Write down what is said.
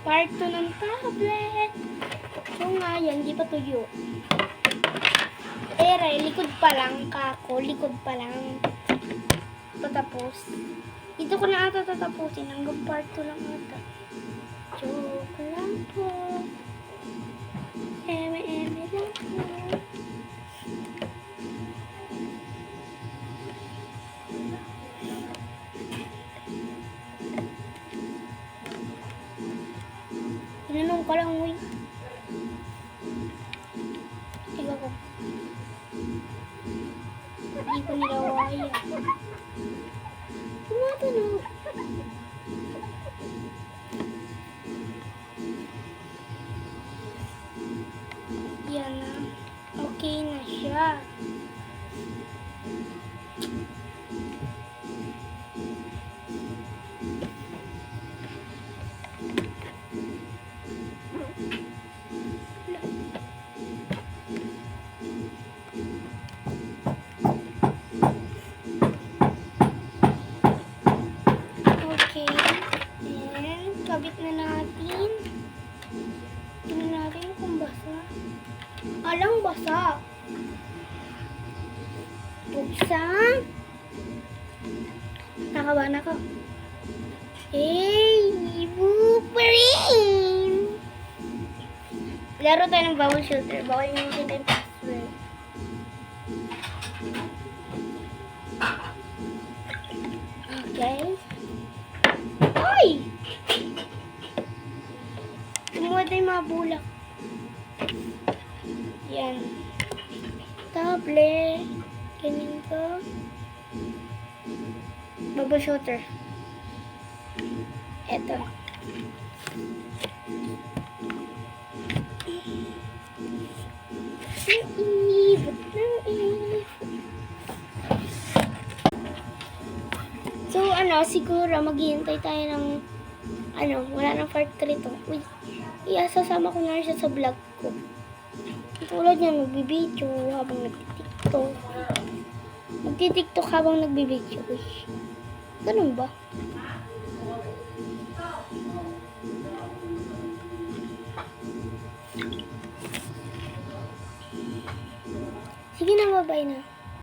Part 2 ng tablet. So nga, yan, di pa tuyo. Likod pa lang, kako. Likod pa lang. Patapos. Dito ko na ata tatapusin. Hanggang part 2 lang ata. Joke lang po. Eme lang po. Tinanong ka lang, uy. Tiga ko. Hindi ko nilawaya. Tumatanong. Yan na. Okay na siya. Okay. And kabit na natin. Tingnan natin kung basa. Alang basa. Buksan. Nakabahan ako. Hey! Booperin! Laro tayo ng bubble shooter. Bawal yung shooter password. Okay. Ay! Tumuha tayo mga bulak. Yan. Tablet. Ganyan ko. Bubble shooter. Eto. So, siguro maghihintay tayo ng, wala nang part 3 to. Uy, sasama ko na rin siya sa vlog ko. Tulad niya, magbibideo habang nagtitiktok. Magtitiktok habang nagbibideo. Uy, ganun ba? Sige na, bye-bye na.